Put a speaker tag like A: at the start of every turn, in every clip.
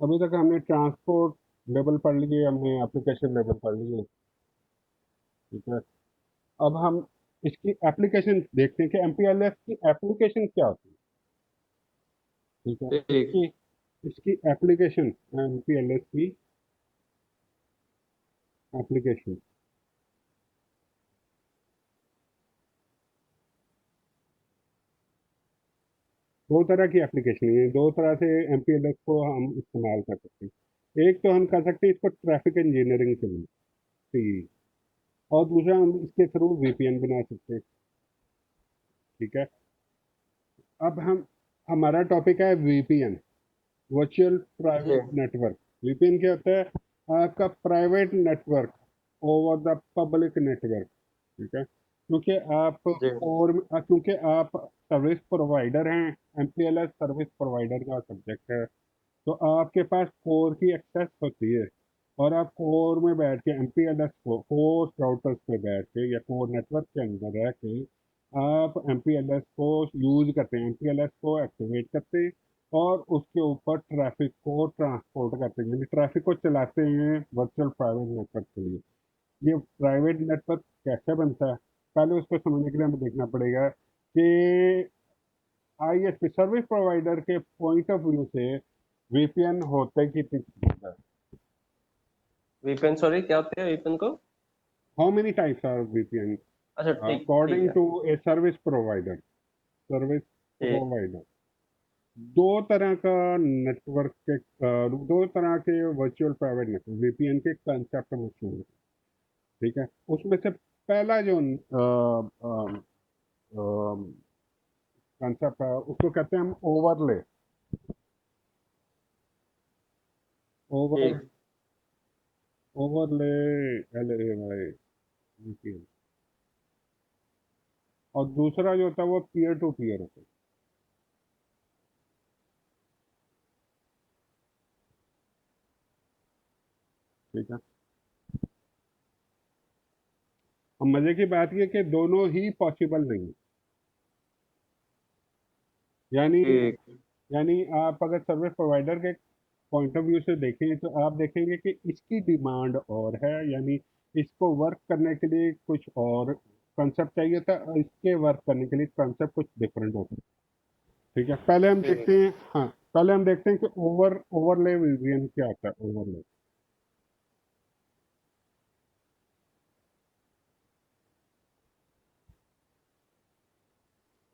A: अभी तक हमने ट्रांसपोर्ट लेवल पढ़ लिए, हमने एप्लीकेशन लेवल पढ़ लिए। ठीक है। अब हम इसकी एप्लीकेशन देखते हैं कि एमपीएलएस की एप्लीकेशन क्या होती है। ठीक है।
B: ठीक।
A: इसकी इसकी एप्लीकेशन, एमपीएलएस की एप्लीकेशन, दो तरह की एप्लीकेशन है, दो तरह से एमपीएलएस को हम इस्तेमाल कर सकते हैं। एक तो हम कर सकते हैं इसको ट्रैफिक इंजीनियरिंग के लिए, और दूसरा हम इसके थ्रू वीपीएन बना सकते हैं। ठीक है। अब हम हमारा टॉपिक है वीपीएन, वर्चुअल
B: जी।
A: Private network. वीपीएन क्या होता है? आपका private network over the public network. ठीक है।
B: जी।
A: क्योंकि आप सर्विस प्रोवाइडर हैं, एमपीएलएस सर्विस प्रोवाइडर का सब्जेक्ट है, तो आपके पास कोर की एक्सेस होती है, और आप कोर में बैठ के एमपीएलएस को कोर राउटर्स पे बैठ के या कोर नेटवर्क के अंदर रह के आप एमपीएलएस को यूज करते हैं, एमपीएलएस को एक्टिवेट करते हैं, और उसके ऊपर ट्रैफिक को ट्रांसपोर्ट करते हैं, यानी ट्रैफिक को चलाते हैं वर्चुअल प्राइवेट नेटवर्क के लिए। ये प्राइवेट नेटवर्क कैसे बनता है, पहले उसको समझने के लिए हमें देखना पड़ेगा कि आईएसपी सर्विस प्रोवाइडर के पॉइंट ऑफ व्यू से वीपीएन होते कितनी चीज़ है।
B: वीपीएन, सॉरी क्या होते हैं वीपीएन को?
A: How many types are VPN
B: अच्छा, ठीक ठीक
A: अकॉर्डिंग
B: है।
A: टू ए सर्विस
B: ठीक।
A: प्रोवाइडर? दो तरह का नेटवर्क के दो तरह के वर्चुअल प्राइवेट नेटवर्क वीपीएन के कंसेप्ट मशहूर हैं। ठीक है। उसमें से पहला जो कंसेप्ट है उसको कहते हैं हम ओवरले। ओवर
B: ठीक।
A: Overlay, L A Y, VPN. और दूसरा जो होता है वो पीयर टू पीयर होता है। ठीक है। अब मजे की बात यह कि दोनों ही पॉसिबल नहीं है। यानी
B: ठीक।
A: यानी आप अगर सर्विस प्रोवाइडर के पॉइंट ऑफ व्यू से देखें तो आप देखेंगे कि इसकी डिमांड और है, यानी इसको वर्क करने के लिए कुछ और कंसेप्ट चाहिए था, और इसके वर्क करने के लिए कंसेप्ट कुछ डिफरेंट होता है। ठीक है। पहले हम देखते
B: ठीक।
A: हैं, हाँ, पहले हम देखते हैं कि ओवरले वीपीएन क्या होता है।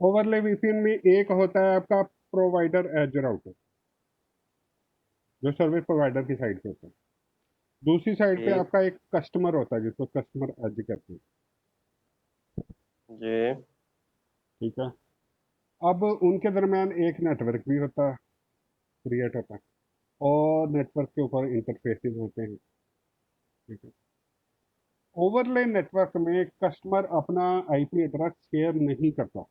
A: ओवरले वीपीएन में एक होता है आपका प्रोवाइडर एज राउटर, जो सर्विस प्रोवाइडर की साइड पे होता है। दूसरी साइड पे
B: ठीक।
A: आपका एक कस्टमर होता है जिसको कस्टमर एज कहते हैं।
B: जी।
A: ठीक है। अब उनके दरमियान एक नेटवर्क भी होता है, क्रिएट होता है, और नेटवर्क के ऊपर इंटरफेसेस होते हैं। ठीक है। ओवरले नेटवर्क में कस्टमर अपना आईपी एड्रेस शेयर नहीं करता।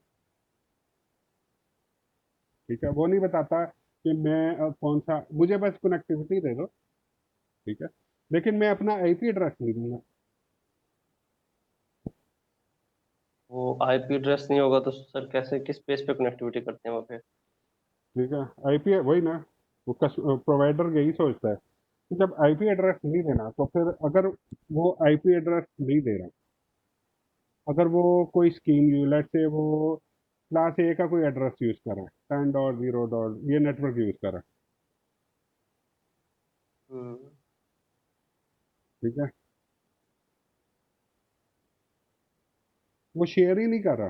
A: ठीक है। वो नहीं बताता कि मैं कौन सा, मुझे बस कनेक्टिविटी दे दो। ठीक है। लेकिन मैं अपना आईपी एड्रेस नहीं दूंगा।
B: वो आईपी एड्रेस नहीं होगा तो सर कैसे, किस बेस पे कनेक्टिविटी करते हैं वहाँ पे?
A: ठीक है। आईपी वही ना, वो प्रोवाइडर यही सोचता है कि जब आईपी एड्रेस नहीं देना तो फिर अगर वो आईपी एड्रेस नहीं दे रहा, अगर वो कोई स्कीम यूज, लेट से वो क्लास ए का कोई एड्रेस यूज कर रहा है, 10.0. ये नेटवर्क यूज कर रहा है।
B: हम्म।
A: ठीक है। वो शेयर ही नहीं कर रहा,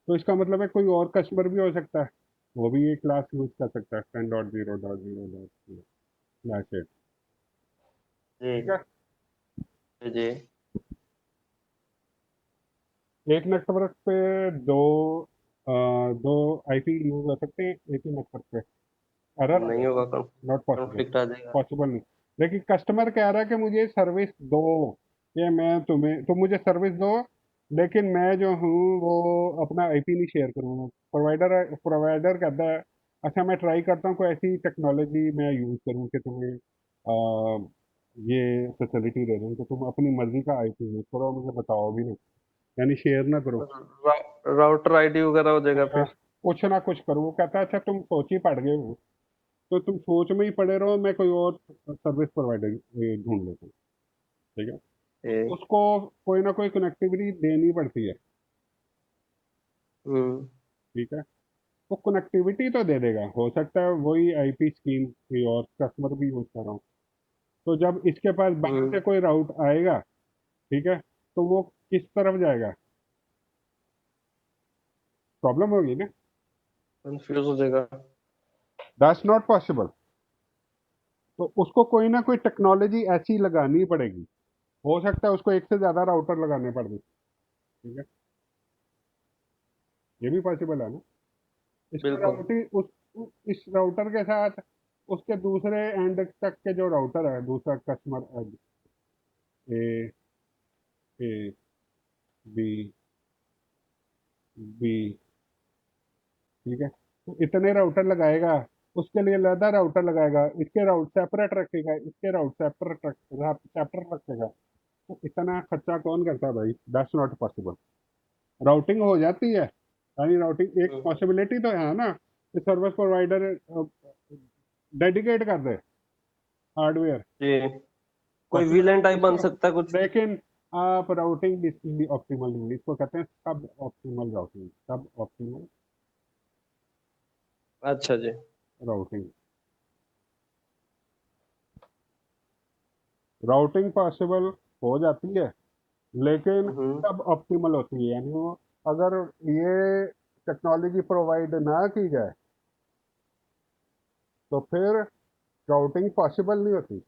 A: तो इसका मतलब है कोई और कस्टमर भी हो सकता है, वो भी ये क्लास यूज कर सकता है, 10.0.0. Slash eight. ठीक
B: जी।
A: है।
B: जी।
A: एक नेटवर्क पे दो दो आईपी यूज हो सकते हैं एक ही नेटवर्क पे। एरर आ
B: नहीं
A: जाता
B: होगा,
A: है। Not possible.
B: कॉन्फ्लिक्ट आ जाएगा।
A: पॉसिबल नहीं। लेकिन कस्टमर कह रहा है कि मुझे सर्विस दो, ये मैं तुम्हें, तुम मुझे सर्विस दो, लेकिन मैं जो हूँ वो अपना आईपी नहीं शेयर करूँगा। प्रोवाइडर प्रोवाइडर कहता है अच्छा मैं ट्राई करता हूँ कोई ऐसी टेक्नोलॉजी मैं यूज़ करूँ कि तुम्हें ये फैसिलिटी दे दूँ कि तुम अपनी मर्जी का आईपी यूज़ करो और मुझे बताओ भी नहीं, यानी शेयर ना करो।
B: राउटर आईडी वगैरह हो जाएगा
A: हाँ,
B: फिर?
A: कुछ ना कुछ करो। वो कहता है अच्छा तुम सोच ही पड़ गए हो, तो तुम सोच में ही पड़े रहो, मैं कोई और सर्विस प्रोवाइडर ढूंढ लेता हूँ। ठीक है, तो
B: ए,
A: उसको कोई ना कोई कनेक्टिविटी देनी पड़ती है।
B: हम्म
A: ठीक है, वो कनेक्टिविटी तो दे देगा, हो सकता है वही आईपी स्कीम कोई और कस्टमर भी यूज कर रहा हूँ। तो जब इसके पास बाहर
B: हम्म
A: से कोई राउट आएगा, ठीक है, तो वो किस तरफ जाएगा, प्रॉब्लम होगी ना।
B: कंफ्यूज हो जाएगा।
A: That's not possible. तो उसको कोई ना कोई टेक्नोलॉजी ऐसी लगानी पड़ेगी। हो सकता है उसको एक से ज्यादा राउटर लगाने पड़ जाए। ठीक है, ये भी पॉसिबल है ना। इसको
B: बिल्कुल।
A: राउटिंग इस राउटर के साथ उसके दूसरे एंड तक के जो राउटर है, दूसरा कस्टमर ए, ए, बी, बी, ठीक है, तो इतने राउटर लगाएगा, उसके लिए अलग राउटर लगाएगा, इसके राउट सेपरेट रखेगा, इसके राउट सेपरेट रखेगा। तो इतना खर्चा कौन करता है भाई, दैट्स नॉट पॉसिबल। राउटिंग हो जाती है, यानी राउटिंग एक
B: हम्म
A: पॉसिबिलिटी तो है ना कि सर्विस प्रोवाइडर डेडिकेट कर दे हार्डवेयर।
B: जी, कोई विलेन
A: पॉसिबिलिटी
B: टाइप बन
A: तो,
B: सकता है कुछ।
A: लेकिन आप राउटिंग इसकी ऑप्टिमल नहीं, इसको कहते हैं सब ऑप्टिमल राउटिंग, सब ऑप्टिमल
B: अच्छा जी।
A: राउटिंग। राउटिंग पॉसिबल हो जाती है, लेकिन
B: हम्म
A: सब ऑप्टिमल होती है, यानी वो अगर ये टेक्नोलॉजी प्रोवाइड ना की जाए तो फिर राउटिंग पॉसिबल नहीं होती।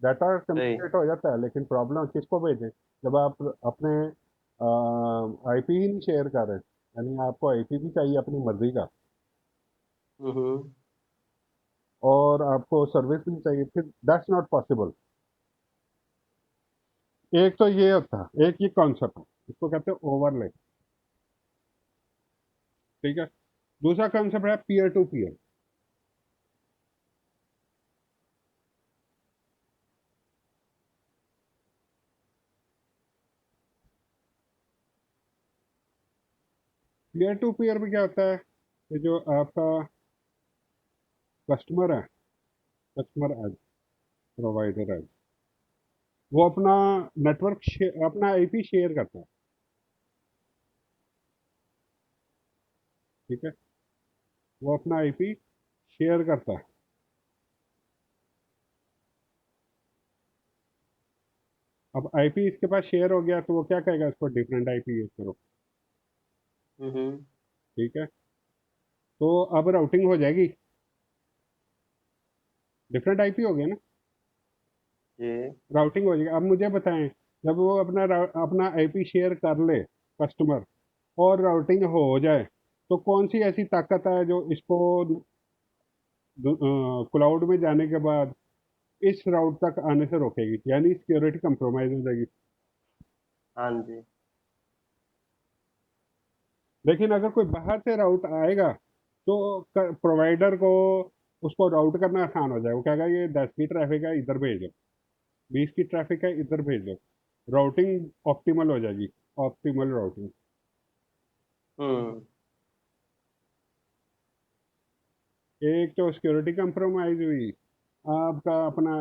A: डाटा
B: सही।
A: कम्युनिकेट हो जाता है, लेकिन प्रॉब्लम किसको भेजें जब आप अपने आईपी ही नहीं शेयर कर रहे, यानी आपको आईपी भी चाहिए अपनी मर्जी का,
B: हम्म
A: और आपको सर्विस भी चाहिए, फिर दैट्स नॉट पॉसिबल। एक तो ये होता है, एक ये कॉन्सेप्ट है, इसको कहते हैं ओवरले। ठीक है, दूसरा कॉन्सेप्ट है peer to peer. Peer to peer में क्या होता है कि जो आपका कस्टमर है, कस्टमर एज प्रोवाइडर एज, वो अपना नेटवर्क अपना आईपी शेयर करता है। ठीक है, वो अपना आईपी शेयर करता है। अब आईपी इसके पास शेयर हो गया, तो वो क्या कहेगा, इसको डिफरेंट आईपी यूज करो।
B: हम्म
A: ठीक है, तो अब राउटिंग हो जाएगी, डिफरेंट आईपी हो गया ना,
B: जी।
A: राउटिंग हो जाएगी। अब मुझे बताएं, जब वो अपना आईपी शेयर कर ले कस्टमर, और राउटिंग हो जाए, तो कौन सी ऐसी ताकत है जो इसको क्लाउड में जाने के बाद इस राउट तक आने से रोकेगी, यानी सिक्योरिटी कंप्रोमाइज हो जाएगी।
B: हाँ जी।
A: लेकिन अगर कोई बाहर से राउट आएगा, तो प्रोवाइडर को उसको राउट करना आसान हो जाएगा, वो कहेगा ये 10 की ट्रैफिक है, इधर भेज दो, 20 की ट्रैफिक है, इधर भेज दो। राउटिंग ऑप्टिमल हो जाएगी, ऑप्टिमल राउटिंग।
B: हम्म
A: एक तो सिक्योरिटी कंप्रोमाइज हुई, आपका अपना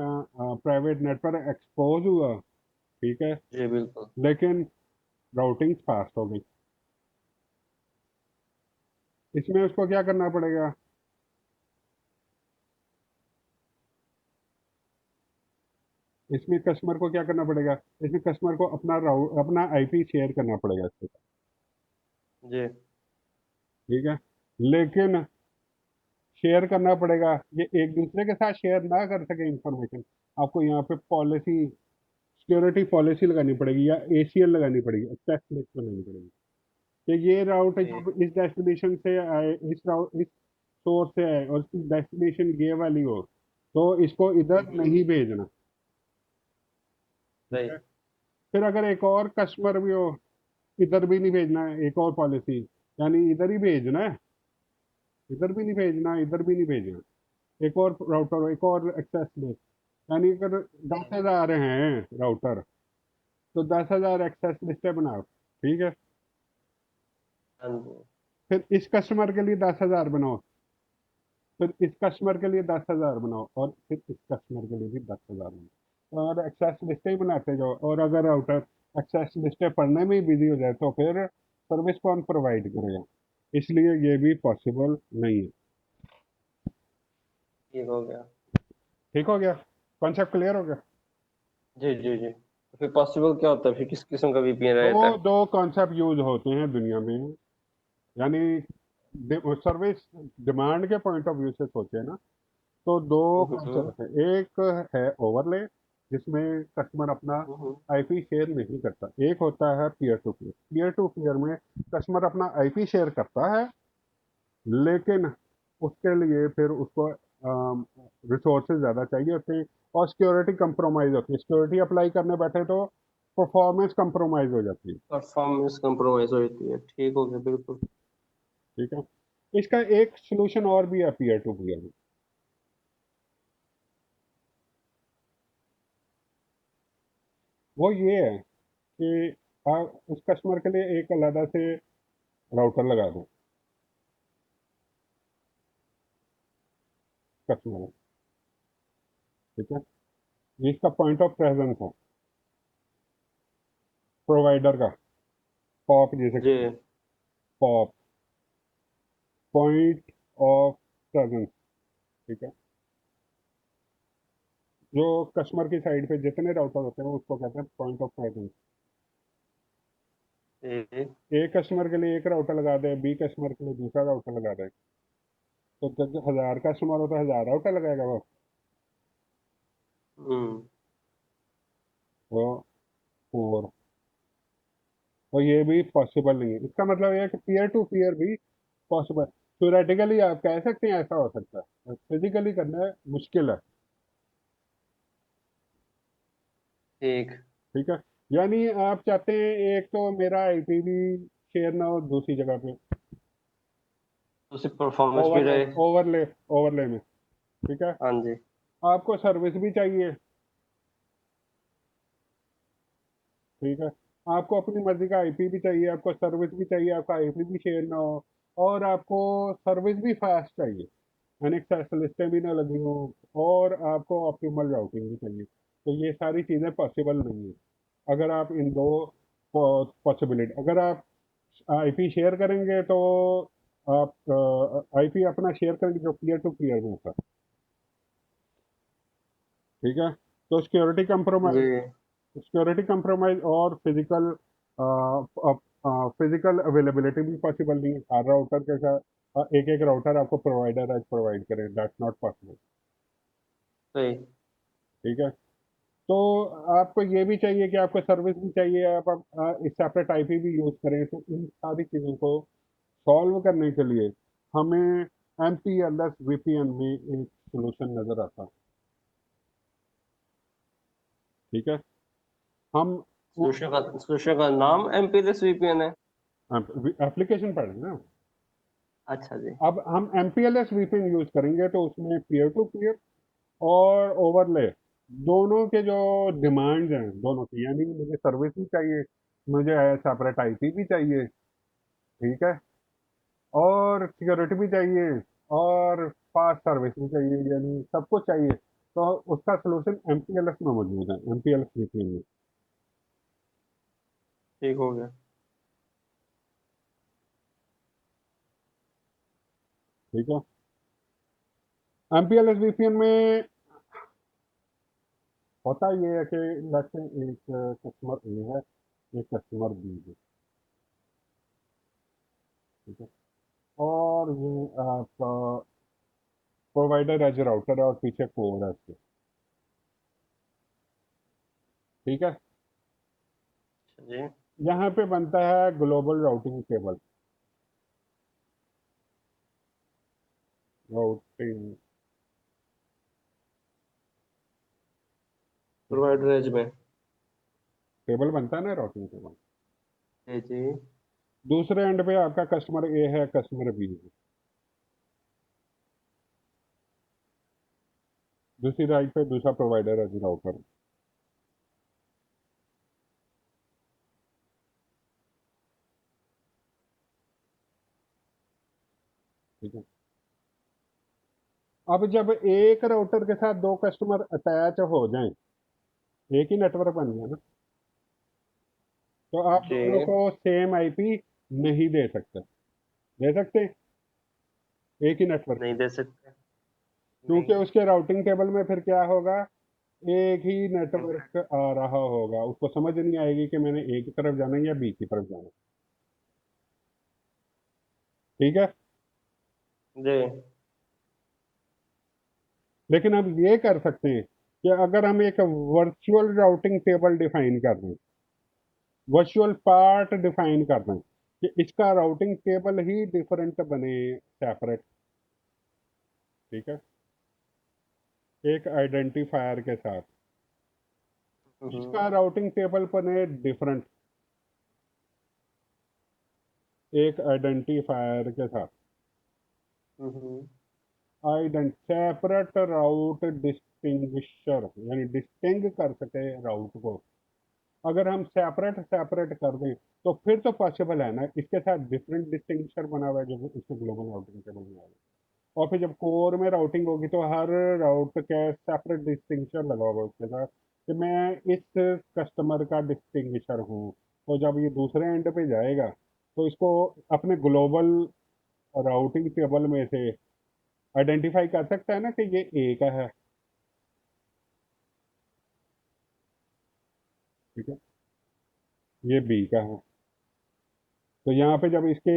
A: प्राइवेट नेटवर्क एक्सपोज हुआ। ठीक है,
B: जी बिल्कुल।
A: लेकिन राउटिंग फास्ट हो गई। इसमें उसको क्या करना पड़ेगा, इसमें कस्टमर को क्या करना पड़ेगा, इसमें कस्टमर को अपना आईपी शेयर करना पड़ेगा इसके साथ।
B: जी।
A: ठीक है, लेकिन शेयर करना पड़ेगा, ये एक दूसरे के साथ शेयर ना कर सके इंफॉर्मेशन। आपको यहाँ पे पॉलिसी, सिक्योरिटी पॉलिसी लगानी पड़ेगी, या एसीएल लगानी पड़ेगी, एक्सेस लिस्ट बनानी पड़ेगी कि ये राउट
B: जी।
A: जब इस डेस्टिनेशन से आए, इस सोर्स से आए, और इसकी डेस्टिनेशन ये वाली हो, तो इसको इधर
B: हम्म
A: नहीं भेजना। ठीक
B: सही।
A: है, फिर अगर एक और कस्टमर भी हो, इधर भी नहीं भेजना है, एक और पॉलिसी, यानी इधर ही भेजना है, इधर भी नहीं भेजना, इधर भी नहीं भेजना, एक और राउटर, एक और एक्सेस लिस्ट। यानी अगर 10,000 हैं राउटर, तो 10,000 एक्सेस लिस्टें बनाओ। ठीक है,
B: हाँ जी।
A: फिर इस कस्टमर के लिए 10,000 बनाओ, फिर इस कस्टमर के लिए 10,000 बनाओ और फिर इस कस्टमर के लिए भी 10,000 बनाओ, और एक्सेस लिस्टें ही बनाते जाओ। और अगर राउटर एक्सेस लिस्टें पढ़ने में ही बिजी हो जाए तो फिर सर्विस कौन प्रोवाइड करेगा? इसलिए ये भी पॉसिबल नहीं है।
B: ठीक हो गया।
A: ठीक हो गया? कॉन्सेप्ट क्लियर हो गया?
B: जी जी जी, तो फिर पॉसिबल क्या होता है, फिर किस किस्म का वीपीएन
A: दो
B: रहता है?
A: दो कॉन्सेप्ट यूज होते हैं दुनिया में, यानी सर्विस डिमांड के पॉइंट ऑफ व्यू से सोचे ना, तो दो
B: हम्म।
A: कॉन्सेप्ट है। एक है ओवरले, जिसमें कस्टमर अपना
B: हम्म।
A: आईपी शेयर नहीं करता। एक होता है peer to peer. Peer to peer में कस्टमर अपना आईपी शेयर करता है, लेकिन उसके लिए फिर उसको रिसोर्सेज ज़्यादा चाहिए होते हैं, और सिक्योरिटी कंप्रोमाइज़ होती है। सिक्योरिटी अप्लाई करने बैठे तो परफॉर्मेंस कंप्रोमाइज़ हो जाती है।
B: परफॉर्मेंस कंप्रोमाइज हो जाती है, ठीक हो गया बिल्कुल।
A: ठीक है? इसका एक सोल्यूशन और भी है पीयर टू पीयर में। वो ये है कि आप उस कस्टमर के लिए एक अलग से राउटर लगा दो। कस्टमर, ठीक है, ये इसका पॉइंट ऑफ प्रेजेंस है प्रोवाइडर का। पॉप जैसे
B: जी।
A: Pop, point of presence. ठीक है? जो कस्टमर की साइड पे जितने राउटर होते हैं उसको कहते हैं पॉइंट ऑफ प्रेजेंस।
B: जी।
A: ए कस्टमर के लिए एक राउटर लगा दे, बी कस्टमर के लिए दूसरा राउटर लगा दे, तो जब 1,000 कस्टमर हो तो 1,000 राउटर लगाएगा वो।
B: हम्म।
A: वो फोर। और ये भी पॉसिबल नहीं है। इसका मतलब ये है कि पीयर टू पीयर भी पॉसिबल। थ्योरेटिकली आप कह सकते हैं ऐसा हो सकता है, फिजिकली करना मुश्किल है।
B: ठीक।
A: ठीक है? यानी आप चाहते हैं एक तो मेरा आईपी भी शेयर ना हो दूसरी जगह पे,
B: तो सिर्फ परफॉर्मेंस भी
A: ओवरले
B: रहे।
A: ओवरले ओवरले में। ठीक है?
B: हाँ जी।
A: आपको सर्विस भी चाहिए। ठीक है? आपको अपनी मर्जी का आईपी भी चाहिए, आपको सर्विस भी चाहिए, आपका आईपी भी शेयर ना हो, और आपको सर्विस भी फास्ट चाहिए, यानी लिस्टें भी ना लगी हो, और आपको ऑप्टिमल राउटिंग भी चाहिए। तो ये सारी चीज़ें पॉसिबल नहीं है अगर आप इन दो पॉसिबिलिटी। अगर आप आईपी शेयर करेंगे तो आप आईपी अपना शेयर करेंगे जो पीयर टू पीयर में होता है। ठीक है? तो
B: जी।
A: सिक्योरिटी कंप्रोमाइज और फिजिकल अवेलेबिलिटी भी पॉसिबल नहीं है। हर राउटर के साथ एक एक राउटर आपको प्रोवाइडर आज प्रोवाइड करें, दैट्स नॉट पॉसिबल।
B: सही।
A: ठीक है? तो आपको ये भी चाहिए कि आपको सर्विस भी चाहिए, आप इस सेपरेट आईपी भी यूज करें। तो इन सारी चीज़ों को सॉल्व करने के लिए हमें एमपीएलएस वीपीएन में एक सोल्यूशन नजर आता है। ठीक है? हम
B: सोल्यूशन का नाम एमपीएलएस वीपीएन है?
A: एप्लीकेशन पढ़े ना।
B: अच्छा जी।
A: अब हम एमपीएलएस वीपीएन यूज करेंगे तो उसमें पीयर टू पीयर और ओवरले दोनों के जो डिमांड्स हैं दोनों की, यानी मुझे सर्विस भी चाहिए, मुझे सेपरेट आईपी भी चाहिए, ठीक है, और सिक्योरिटी भी चाहिए, और फास्ट सर्विस भी चाहिए, यानी सब कुछ चाहिए। तो उसका सोल्यूशन एमपीएलएस में मौजूद है, एमपीएलएस वीपीएन में।
B: ठीक हो गया।
A: ठीक है? एमपीएलएस वीपीएन में होता ये है कि जैसे एक कस्टमर ए है, एक कस्टमर बी है। ठीक है? और ये आपका प्रोवाइडर एज राउटर है और पीछे कोर है उसके। ठीक है?
B: अच्छा जी।
A: यहाँ पे बनता है global routing table. Routing
B: provider edge में।
A: टेबल बनता है ना, राउटिंग टेबल।
B: जी जी।
A: दूसरे एंड पे आपका कस्टमर ए है, कस्टमर बी है। दूसरी राइट पे दूसरा प्रोवाइडर एज राउटर। ठीक है? अब जब एक राउटर के साथ दो कस्टमर अटैच हो जाएं, एक ही नेटवर्क बन गया ना, तो आप
B: जी
A: दोनों को सेम आईपी नहीं दे सकते। दे सकते हैं एक ही नेटवर्क
B: नहीं
A: पे,
B: दे सकते।
A: क्योंकि
B: नहीं।
A: उसके राउटिंग टेबल में फिर क्या होगा, एक ही
B: हम्म,
A: नेटवर्क आ रहा होगा, उसको समझ नहीं आएगी कि मैंने ए की तरफ जाना है या बी की तरफ जाना है। ठीक है।
B: जी।
A: लेकिन हम ये कर सकते हैं कि अगर हम एक वर्चुअल राउटिंग टेबल डिफाइन कर दें, वर्चुअल पार्ट डिफाइन कर दें कि इसका राउटिंग टेबल ही डिफरेंट बने, सेपरेट। ठीक है। एक आइडेंटिफायर के साथ इसका
B: हम्म,
A: राउटिंग टेबल बने डिफरेंट, एक आइडेंटिफायर के साथ
B: हम्म,
A: आइडेंट सेपरेट राउट डिस्टिंग्विशर, यानी डिस्टिंग कर सके राउट को। अगर हम सेपरेट सेपरेट कर दें तो फिर तो पॉसिबल है ना, इसके साथ डिफरेंट डिस्टिंग्विशर बना हुआ है जो इसके ग्लोबल राउटिंग टेबल में आएगा। और फिर जब कोर में राउटिंग होगी तो हर राउट के सेपरेट डिस्टिंग्विशर लगा होगा उसके साथ, कि मैं इस कस्टमर का डिस्टिंग्विशर हूँ। तो जब ये दूसरे एंड पे जाएगा तो इसको अपने ग्लोबल राउटिंग टेबल में से आइडेंटिफाई कर सकता है ना कि ये ए का है। ठीक है, ये बी का है। तो यहाँ पे जब इसके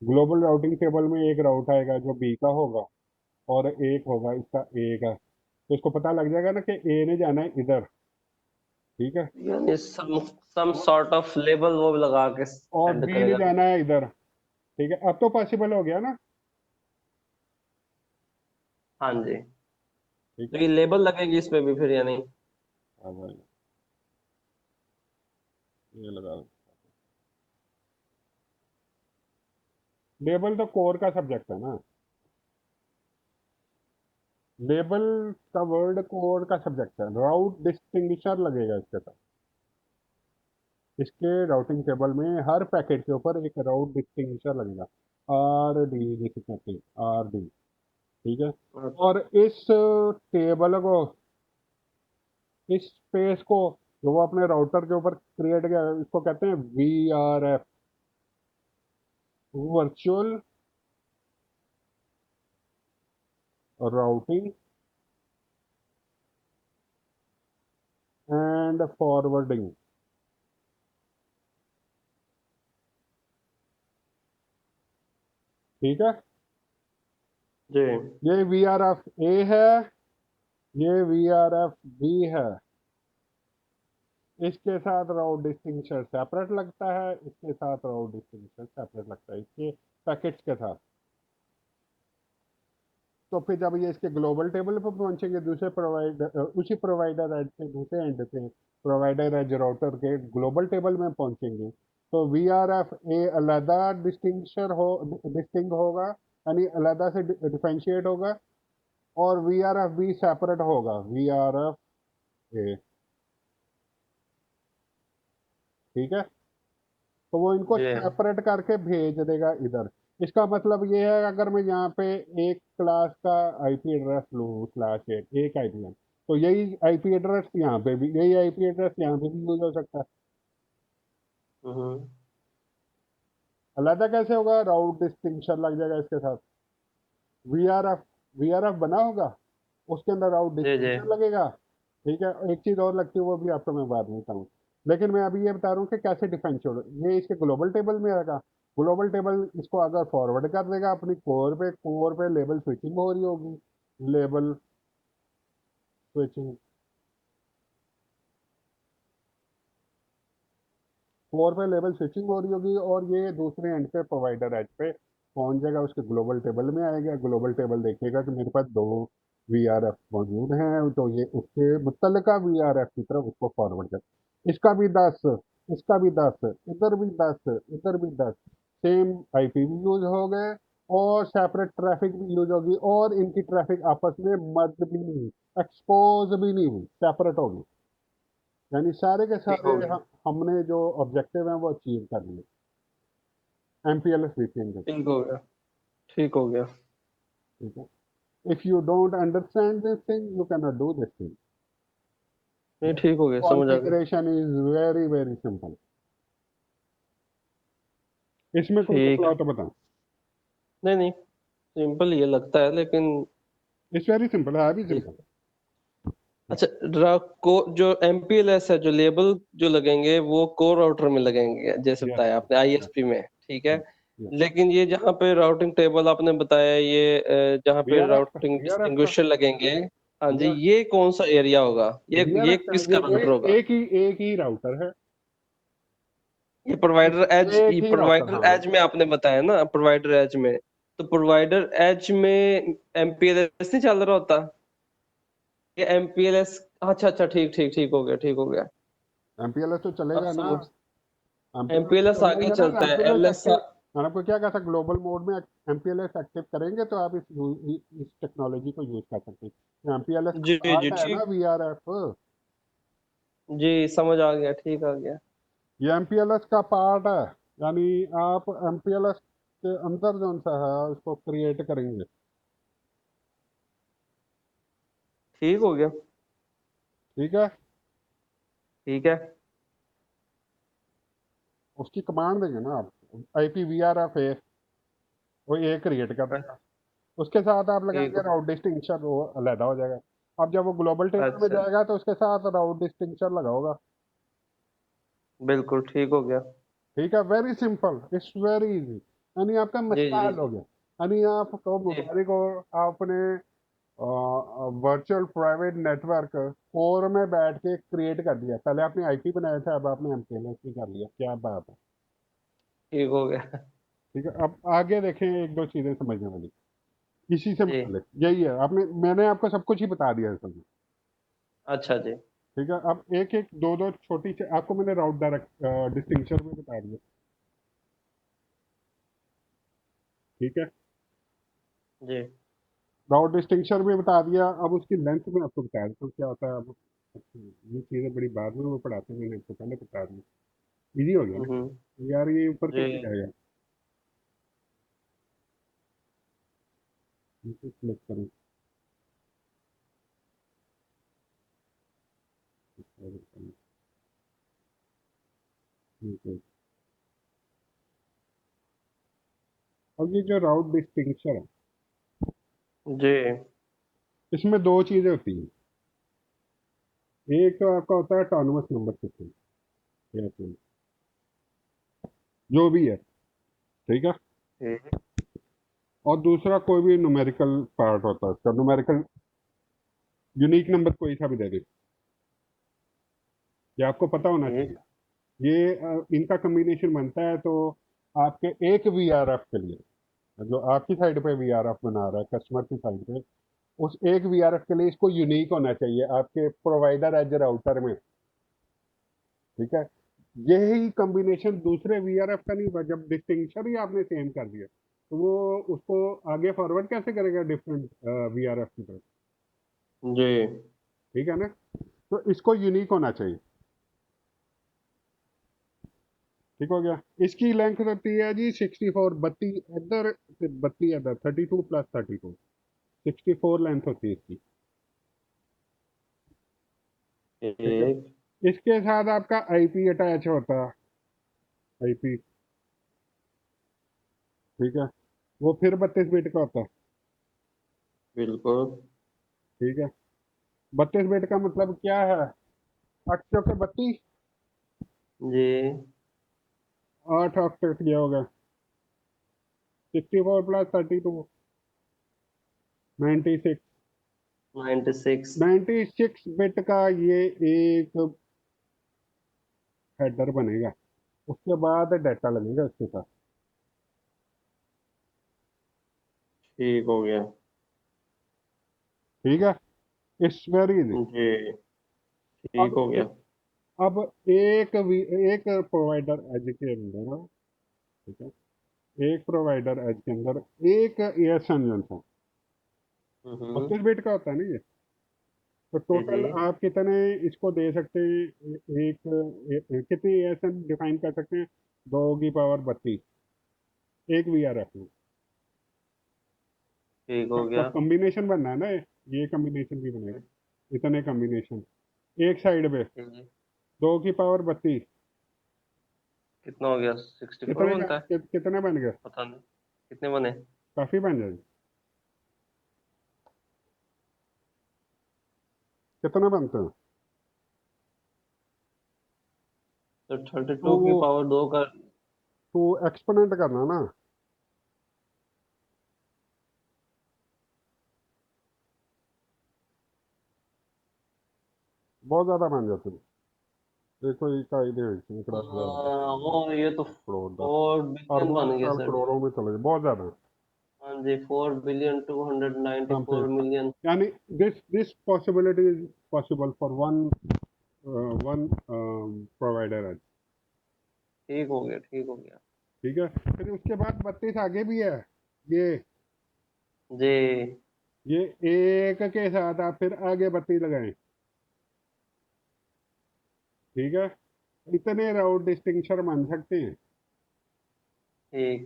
A: ग्लोबल राउटिंग टेबल में एक राउट आएगा जो बी का होगा और एक होगा इसका ए का, तो इसको पता लग जाएगा ना कि ए ने जाना है इधर। ठीक है।
B: यानी सम सॉर्ट ऑफ लेबल वो लगा के
A: और
B: सेंड
A: बी ने
B: करेगा।
A: जाना है इधर। ठीक है, अब तो पॉसिबल हो गया ना।
B: हाँ जी।
A: ठीक
B: तो
A: है।
B: ये लेबल लगेगी इसमें भी फिर या नहीं?
A: हाँ भाई, ये लगा दो। लेबल तो कोर का सब्जेक्ट है ना, लेबल का वर्ड कोर का सब्जेक्ट है। राउट डिस्टिंग्विशर लगेगा इसके साथ, इसके राउटिंग टेबल में हर पैकेट के ऊपर एक राउट डिस्टिंग्विशर लगेगा, आर डी जिसे कहते हैं, आर डी। ठीक है।
B: अच्छा।
A: और इस टेबल को, इस स्पेस को जो वो अपने राउटर के ऊपर क्रिएट किया, इसको कहते हैं V R F, virtual routing and forwarding. ठीक है।
B: जी।
A: ये वी आर एफ ए है, ये वी आर एफ बी है। इसके साथ राउट डिस्टिंक्शन सेपरेट लगता है, इसके साथ राउट डिस्टिंक्शन सेपरेट लगता है इसके पैकेट्स के साथ। तो फिर जब ये इसके ग्लोबल टेबल पर पहुंचेंगे दूसरे प्रोवाइडर, उसी प्रोवाइडर एंड से दूसरे एंड पे प्रोवाइडर एज राउटर के ग्लोबल टेबल में पहुंचेंगे, तो वी आर एफ ए अलहदा डिस्टिंक्शन हो, डिस्टिंग होगा, यानी अलहदा से डिफरेंशिएट होगा। और V R F B separate होगा, वी आर एफ ए। ठीक है। तो वो इनको
B: जी।
A: सेपरेट करके भेज देगा इधर। इसका मतलब ये है, अगर मैं यहाँ पे एक क्लास का आईपी एड्रेस लूँ /8, एक आईपी है, तो यही आईपी एड्रेस यहाँ पे भी, यही आईपी एड्रेस यहाँ पे भी यूज हो सकता है।
B: हम्म।
A: अलहदा कैसे होगा, राउट डिस्टिंक्शन लग जाएगा इसके साथ। V R F, V R F बना होगा, उसके अंदर राउट
B: जी जी।
A: डिस्टिंक्शन लगेगा। ठीक है। एक चीज और लगती है, वो भी आपको मैं बाद में बताऊँ। लेकिन मैं अभी ये बता रहा हूँ कि कैसे डिफरेंशिएट, ये इसके ग्लोबल टेबल में आएगा। ग्लोबल टेबल इसको अगर फॉरवर्ड कर देगा अपनी कोर पे लेबल स्विचिंग हो रही होगी, लेबल स्विचिंग, कोर पे लेबल स्विचिंग हो रही होगी, और ये दूसरे एंड पे प्रोवाइडर एज पे पहुंच जाएगा, उसके ग्लोबल टेबल में आएगा। ग्लोबल टेबल देखिएगा कि मेरे पास दो वी आर एफ मौजूद हैं, तो ये उसके मुतलका वी आर एफ की तरफ उसको फॉरवर्ड कर। इसका भी 10, इसका भी 10, इधर भी 10, इधर भी 10, सेम आईपी भी यूज हो गए, और सेपरेट ट्रैफिक भी यूज होगी, और इनकी ट्रैफिक आपस में मर्ज भी नहीं हुई, एक्सपोज भी नहीं हुई, सेपरेट होगी। यानी सारे के
B: ठीक हो
A: सारे
B: गया।
A: हमने जो ऑब्जेक्टिव हैं वो अचीव कर लिए एमपीएलएस वीपीएन के।
B: ठीक हो गया। ठीक हो गया।
A: ठीक है। if you don't understand this thing, you cannot do this thing.
B: नहीं ठीक हो गया, समझ आ गया।
A: Configuration is very very simple. इसमें कोई
B: ठीक
A: मसला
B: है।
A: हो तो बताओ।
B: नहीं नहीं, सिंपल ये लगता है लेकिन
A: इट्स वेरी सिंपल, है भी
B: ठीक।
A: सिंपल।
B: अच्छा, को जो एमपीएलएस है, जो लेबल जो लगेंगे वो कोर राउटर में लगेंगे जैसे
A: यस
B: बताया आपने
A: यस
B: आईएसपी में, ठीक है।
A: यस।
B: लेकिन ये जहाँ पे राउटिंग टेबल आपने बताया, ये जहाँ पे राउटिंग
A: वीआरएफ का
B: डिस्टिंग्विशर लगेंगे, हाँ जी,
A: वीआर
B: ये कौन सा एरिया होगा? ये
A: वीआरएफ का
B: किसका राउटर होगा?
A: एक ही राउटर है।
B: ये प्रोवाइडर एज,
A: एक
B: ये
A: ही राउटर,
B: प्रोवाइडर
A: हाँ।
B: एज में आपने बताया ना, प्रोवाइडर एज में। तो प्रोवाइडर एज में एमपीएलएस नहीं चल रहा होता? ये एमपीएलएस, अच्छा अच्छा, ठीक ठीक ठीक हो गया, ठीक हो गया।
A: एमपीएलएस तो
B: अब
A: चलेगा ना।
B: समझ।
A: एमपीएलएस तो
B: एमपीएलएस
A: चलना ही
B: आगे
A: है ना।
B: चलता है,
A: एमपीएलएस
B: एलएस।
A: एक्टिव, मैंने आपको क्या कहा था, ग्लोबल मोड में एमपीएलएस एक्टिव करेंगे तो आप इस टेक्नोलॉजी को यूज कर सकते हैं। एमपीएलएस का
B: जी जी
A: पार्ट है ना
B: ठीक।
A: वीआरएफ।
B: जी समझ आ गया, ठीक आ गया।
A: ये एमपीएलएस का पार्ट है। यानी आप एमपीएलएस के अंदर जो सा है उसको क्रिएट करेंगे।
B: ठीक हो गया।
A: ठीक है।
B: ठीक है।
A: उसकी कमांड देंगे ना आप, आईपी वीआरएफ ए, वो ए क्रिएट कर देगा। उसके साथ आप
B: ठीक
A: लगाएंगे
B: हो।
A: राउट डिस्टिंक्शन, वो अलहदा हो जाएगा। अब जब वो ग्लोबल टेबल में
B: अच्छा,
A: जाएगा तो उसके साथ राउट डिस्टिंक्शन लगा होगा।
B: बिल्कुल ठीक हो गया।
A: ठीक है, very simple, it's very easy. यानी आपका
B: जी
A: मसला
B: जी
A: हल हो गया। यानी आपको
B: जी।
A: मुताबिक हो, आपने वर्चुअल प्राइवेट नेटवर्क कोर में बैठ के क्रिएट कर दिया। पहले आपने आईपी बनाया था, अब आपने एमपीएलएस भी कर लिया। क्या बात है।
B: ठीक हो गया।
A: ठीक है, अब आगे देखें, एक दो चीजें समझने वाली इसी से
B: जी।
A: मुतालिक यही है। आपने मैंने आपको सब कुछ ही बता दिया है असल में।
B: अच्छा जी।
A: ठीक है, अब एक एक दो दो छोटी आपको मैंने राउट डायरेक्ट डिस्टिंक्शन में बता दिया। ठीक है,
B: जी।
A: राउट डिस्टिंक्शन में बता दिया। अब उसकी लेंथ में आपको बता देता हूँ क्या होता है। अब ये चीज़ें बड़ी बाद में वो पढ़ाते हैं, मैंने आपको पहले बता दी। इजी हो गया ना
B: हम्म।
A: यार, ये ऊपर कैसे
B: जी।
A: जाएगा। क्लिक करूँ। ठीक है। अब ये जो राउट डिस्टिंक्शन है,
B: जी।
A: इसमें दो चीज़ें होती हैं। एक तो आपका होता है ऑटोनोमस नंबर सिस्टम, जो भी है। ठीक है।
B: ठीक।
A: और दूसरा कोई भी न्यूमेरिकल पार्ट होता है उसका, न्यूमेरिकल यूनिक नंबर कोई सा भी दे दे, ये आपको पता होना चाहिए।
B: ठीक।
A: ये इनका कम्बिनेशन बनता है तो आपके एक वीआरएफ के लिए, जो आपकी साइड पे वीआरएफ बना रहा है कस्टमर की साइड पे, उस एक वीआरएफ के लिए इसको यूनिक होना चाहिए आपके प्रोवाइडर एज राउटर में। ठीक है, यही कॉम्बिनेशन दूसरे वीआरएफ का नहीं हुआ। जब डिस्टिंक्शन ही आपने सेम कर दिया तो वो उसको आगे फॉरवर्ड कैसे करेगा डिफरेंट वीआरएफ की तरफ।
B: जी।
A: ठीक है ना, तो इसको यूनिक होना चाहिए। ठीक हो गया। इसकी लेंथ होती है जी 64, 32 इधर से 32 इधर, 32 प्लस 32, 64 लेंथ होती है इसकी। ठीक है,
B: ठीक।
A: इसके साथ आपका आईपी अटैच होता है, आईपी। ठीक है, वो फिर 32 बिट का होता है।
B: बिल्कुल।
A: ठीक है, 32 बिट का मतलब क्या है, 8 के 32,
B: जी।
A: 8 ऑक्टेट किया होगा, 64 प्लस 32, 96।
B: 96।
A: 96 बिट का ये एक हेडर बनेगा, उसके बाद डाटा लगेगा उसके साथ।
B: ठीक हो गया।
A: ठीक है, इट्स वेरी इजी।
B: जी। ठीक
A: अब
B: हो गया।
A: अब एक प्रोवाइडर एज के अंदर, ठीक है, एक प्रोवाइडर एज के अंदर एक एएसएन जो था
B: हम्म।
A: 32 बिट का होता है ना ये। तो
B: जी जी।
A: टोटल आप कितने इसको दे सकते हैं, कितने एएसएन डिफाइन कर सकते हैं, 2 की पावर 32 एक वीआरएफ में।
B: ठीक हो
A: तो
B: गया।
A: कॉम्बिनेशन बनना है ना, ये कॉम्बिनेशन भी बनेगा, इतने कॉम्बिनेशन एक साइड पे,
B: ठीक है।
A: 2 की पावर 32।
B: कितना हो गया? 64 बनता है?
A: कितने बन गए?
B: पता नहीं कितने बने।
A: काफी बन जाएंगे। कितने बनते हैं?
B: तो 32 की
A: तो
B: पावर 2 का।
A: तो एक्सपोनेंट करना ना। बहुत ज्यादा बन जाते हैं। देखो ये का idea है, सैकड़ा हजार दस
B: वो ये तो
A: करोड़ दस
B: 4 बिलियन
A: अरबों
B: बन गए
A: साल
B: सर।
A: करोड़ों में चले गए, बहुत ज्यादा।
B: हाँ जी, 4 बिलियन 294 मिलियन।
A: यानी this possibility is possible for one provider है।
B: ठीक हो गया, ठीक हो गया।
A: ठीक है, फिर उसके बाद 32 आगे भी है। ये
B: जी।
A: ये एक के साथ आप फिर आगे 32 लगाएं। ठीक है, इतने राउट डिस्टिंक्शन बन सकते हैं।
B: ठीक।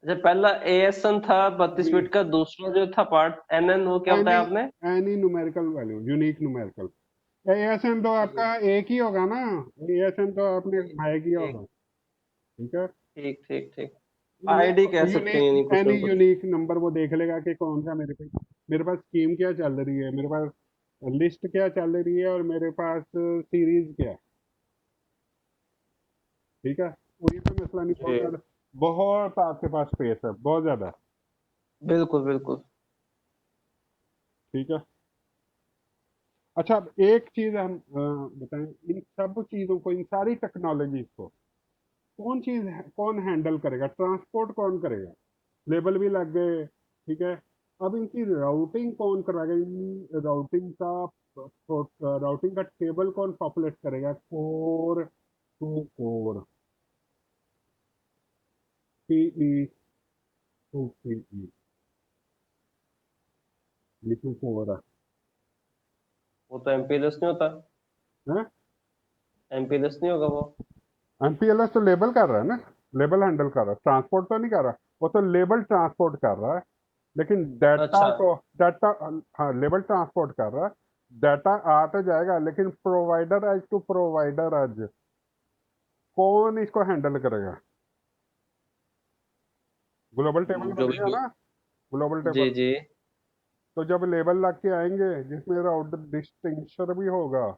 B: अच्छा, पहला एएसएन था 32 बिट का, दूसरा जो था पार्ट एनएन, वो क्या
A: एनी
B: बताया आपने?
A: Any numerical value, unique numerical. ASN तो
B: ठीक,
A: आपका एक ही होगा ना, एएसएन तो आपने भाई किया
B: ठीक,
A: होगा। ठीक है,
B: ठीक, ठीक, ठीक। आईडी कह सकते हैं, यानी
A: यूनिक
B: कुछ
A: एनी
B: ना कुछ।
A: यूनिक नंबर वो देख लेगा कि कौन सा मेरे पास स्कीम क्या चल रही है, मेरे पास लिस्ट क्या चल रही है, और मेरे पास सीरीज क्या है। ठीक है, कोई भी मसला नहीं, बहुत
B: जी।
A: ज्यादा, बहुत आपके पास स्पेस है, बहुत ज्यादा।
B: बिल्कुल, बिल्कुल।
A: ठीक है। अच्छा, अब एक चीज हम बताएं, इन सब चीजों को, इन सारी टेक्नोलॉजीज को कौन हैंडल करेगा, ट्रांसपोर्ट कौन करेगा? लेबल भी लग गए। ठीक है, अब इनकी राउटिंग कौन कराएगा, इन राउटिंग का टेबल कौन पॉपुलेट करेगा? Core to core, PE to PE, लिखो कोर
B: वो तो एमपीएलएस नहीं होता।
A: है।
B: एमपीएलएस नहीं होगा वो।
A: एमपीएलएस तो लेबल कर रहा है ना, लेबल हैंडल कर रहा है, ट्रांसपोर्ट तो नहीं कर रहा। वो तो लेबल ट्रांसपोर्ट कर रहा है, लेकिन
B: अच्छा।
A: डाटा, हाँ लेबल ट्रांसपोर्ट कर रहा है। डाटा आ तो जाएगा, लेकिन provider edge to provider edge कौन इसको हैंडल करेगा? ग्लोबल टेबल
B: जो
A: बनेगा
B: भी।
A: ना, ग्लोबल
B: जी,
A: टेबल।
B: जी।
A: तो जब लेबल लग के आएंगे, जिसमें राउट डिस्टिंक्शन भी होगा,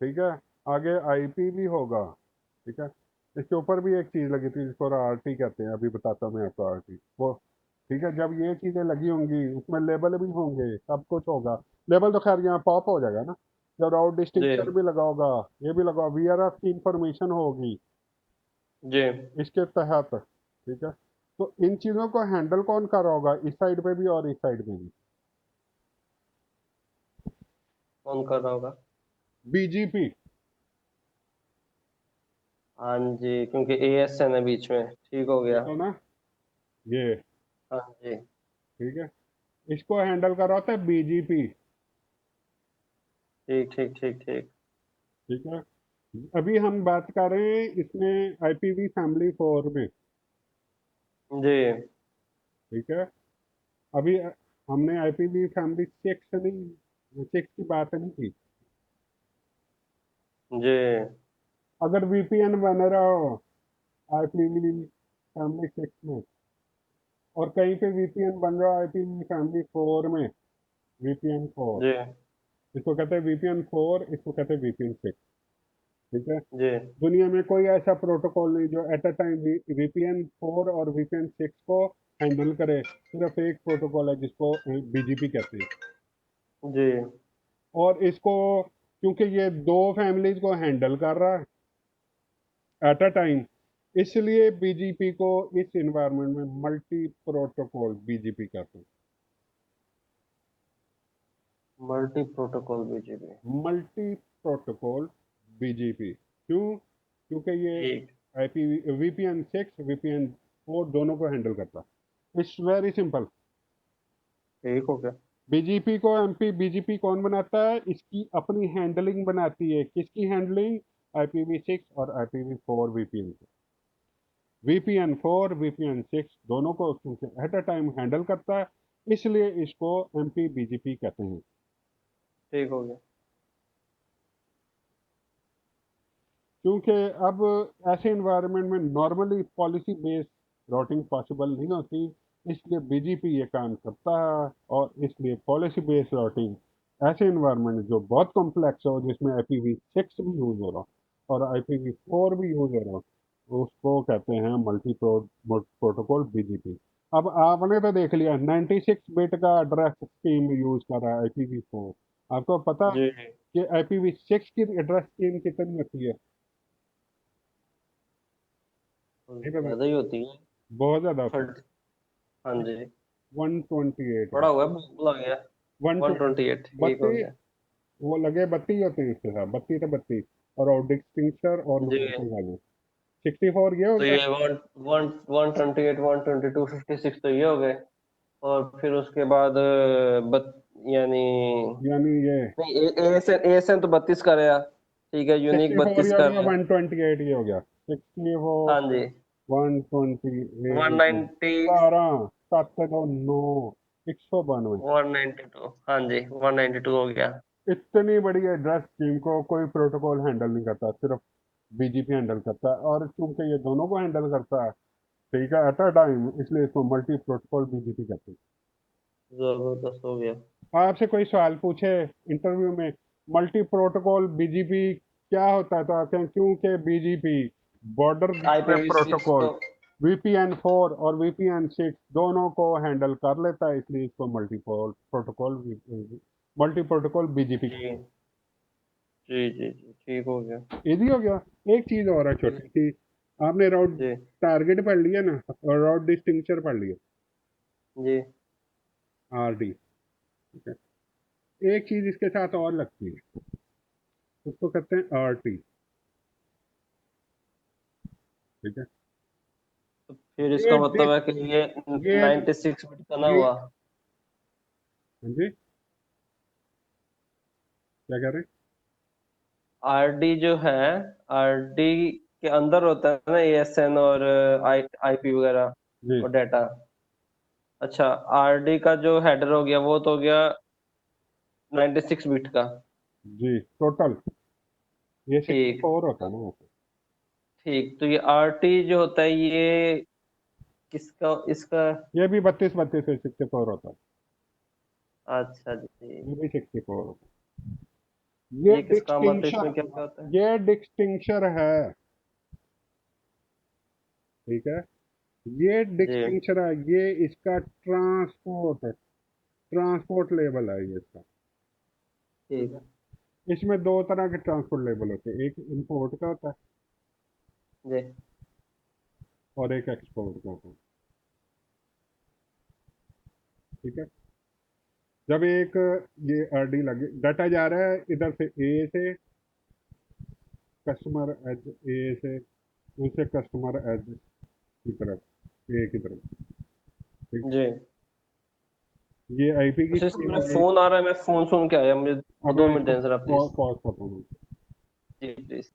A: ठीक है, आगे आईपी भी होगा। ठीक है, इसके ऊपर भी एक चीज लगी थी जिसको आरटी कहते हैं, अभी बताता हूँ मैं आपको आरटी वो। ठीक है, जब ये चीजें लगी होंगी, उसमें लेबल भी होंगे, सब कुछ होगा। लेबल तो खैर यहाँ पॉप हो जाएगा ना, जब राउट
B: जी,
A: डिस्टिंक्शन भी लगा होगा, ये भी लगा, वीआरएफ की इंफॉर्मेशन होगी
B: जी।
A: इसके तहत। ठीक है, तो इन चीजों को हैंडल कौन कर रहा होगा, इस साइड पे भी और इस साइड पे भी?
B: कौन कर रहा होगा?
A: बीजीपी।
B: हाँ जी, क्योंकि एएसएन है बीच में, ठीक हो गया।
A: देखो ना, ये,
B: हाँ जी।
A: ठीक है, इसको हैंडल कर रहा होता है बीजीपी।
B: ठीक, ठीक, ठीक, ठीक।
A: ठीक है, अभी हम बात कर रहे हैं इसमें आईपीवी फैमिली 4 में।
B: जी,
A: ठीक है, अभी हमने आईपीवी फैमिली 6 नहीं, 6 की बात नहीं की।
B: जी,
A: अगर वीपीएन बन रहा हो आईपीवी फैमिली 6 में, और कहीं पे वीपीएन बन रहा है आईपीवी फैमिली 4 में, वीपीएन 4,
B: जी,
A: इसको कहते हैं वीपीएन 4, इसको कहते हैं वीपीएन 6। ठीक है,
B: जी,
A: दुनिया में कोई ऐसा प्रोटोकॉल नहीं जो एट अ टाइम वीपीएन 4 और वीपीएन 6 को हैंडल करे। सिर्फ एक प्रोटोकॉल है जिसको बीजीपी कहते हैं।
B: जी।
A: और इसको, क्योंकि ये दो फैमिलीज को हैंडल कर रहा है एट अ टाइम, इसलिए बीजीपी को इस एनवायरनमेंट में मल्टी प्रोटोकॉल बीजीपी कहते हैं।
B: Multi protocol BGP.
A: Multi protocol BGP क्यों? क्योंकि ये
B: ठीक,
A: आईपी वीपीएन 6 वीपीएन 4 दोनों को हैंडल करता है। It's very simple.
B: ठीक हो गया।
A: बीजीपी को एमपी बीजीपी कौन बनाता है? इसकी अपनी हैंडलिंग बनाती है। किसकी हैंडलिंग? IPv6 और IPv4 वीपीएन। वीपीएन 4 वीपीएन 6 दोनों को एट अ टाइम हैंडल करता है। इसलिए इसको एमपी बीजीपी कहते हैं।
B: ठीक हो गया।
A: क्योंकि अब ऐसे इन्वायरमेंट में normally policy based routing possible नहीं होती, इसलिए बीजीपी ये काम करता है। और इसलिए पॉलिसी बेस्ड राउटिंग ऐसे इन्वायरमेंट जो बहुत कॉम्प्लेक्स हो, जिसमें IPv6 भी यूज हो रहा और IPv4 भी यूज हो रहा, उसको कहते हैं मल्टी प्रोटोकॉल बीजीपी। अब आपने तो देख लिया 96 बिट का एड्रेस स्कीम यूज कर रहा है IPv4। आपको पता है
B: जी
A: कि IPv6 की एड्रेस स्कीम कितनी होती है? नहीं पता।
B: ज्यादा ही होती है।
A: बहुत ज्यादा होती है।
B: 30। हाँ जी।
A: 128
B: बड़ा हुआ है, बोला गया।
A: वन टू
B: 128 ठीक हो
A: बत्ती।
B: गया।
A: वो लगे 32 होते हैं इसके साथ, 32 तो 32। और डिस्टिंक्टर और
B: जी।
A: नुमेरटिक वैल्यू 64 ये हो
B: तो
A: गया।
B: ये वन वन 128 122 56 तो ये हो गए। और फिर उसके बाद यानी
A: यानी ये
B: नहीं, एएसएन तो 32 का रहा। ठीक है, यूनिक
A: 64
B: 32
A: ये हो
B: का
A: गया,
B: रहा।
A: 128 ये हो गया,
B: हाँ
A: 64,
B: जी।
A: 128,
B: 190
A: 12, 7 2 9, 192।
B: 192। हाँ जी, 192 हो गया।
A: इतनी बड़ी एड्रेस स्कीम को कोई प्रोटोकॉल हैंडल नहीं करता, सिर्फ बीजीपी हैंडल करता है। और चूंकि ये दोनों को हैंडल करता है, ठीक है, एट अ टाइम, इसलिए इसको मल्टी प्रोटोकॉल बीजीपी कहते हैं।
B: जबरदस्त हो गया।
A: आपसे कोई सवाल पूछे इंटरव्यू में, मल्टी प्रोटोकॉल बीजीपी क्या होता है, तो आप कहें क्योंकि BGP border gateway
B: IPv6
A: protocol
B: को।
A: VPN4 और VPN6 दोनों को हैंडल कर लेता है, इसलिए इसको मल्टी प्रोटोकॉल बीजीपी
B: जी
A: कहते हैं।
B: जी जी जी ठीक हो गया।
A: इजी हो गया। एक चीज और है
B: जी
A: छोटी सी, आपने राउट
B: जी
A: टारगेट पढ़ लिया ना, और राउट डिस्टिंक्शन पढ़ लिया,
B: जी
A: RD। ठीक है, एक चीज इसके साथ और लगती है, उसको कहते हैं RT। ठीक है।
B: तो फिर
A: ये
B: इसका मतलब
A: डिस
B: है कि ये
A: ये
B: 96 बिट का ना
A: ये
B: हुआ।
A: हाँ जी, क्या कह रहे
B: आरडी जो है, आरडी के अंदर होता है ना एएसएन और आईपी वगैरह
A: हैं?
B: और डाटा। अच्छा, आरडी का जो हेडर हो गया वो तो हो गया 96 बिट का।
A: जी जी, टोटल ये
B: ठीक
A: 64 होता है ना वैसे।
B: ठीक। तो ये आरटी जो होता है ये किसका इसका।
A: ये भी 32 32 से 64 होता है।
B: अच्छा जी।
A: ये भी 64 होता है। ये
B: ये किस काम आता है,
A: डिस्टिंक्शन
B: इसमें क्या क्या होता है।
A: ये डिस्टिंक्शन है। ठीक है, ये
B: जी
A: डिस्टिंक्शन है, ये इसका ट्रांसपोर्ट लेवल है ये इसका। ठीक
B: ठीक।
A: है, इसमें दो तरह के ट्रांसपोर्ट लेवल होते हैं, एक इंपोर्ट का होता है
B: जी
A: और एक एक्सपोर्ट का होता है। ठीक है, जब एक ये RD लगे, डाटा जा रहा है इधर से ए से, कस्टमर एज ए से, उनसे कस्टमर एज की तरफ, ए की तरफ। ठीक
B: जी।
A: है, ये IP की
B: अच्छा, इसमें
A: स्कीम
B: मेरा
A: हो गई।
B: फोन आ रहा है, मैं फोन सुन के आया, मुझे
A: अब
B: दो
A: मैं
B: मिनट
A: इसको
B: दें जरा प्लीज।
A: पॉज करता हूँ।
B: जी प्लीज।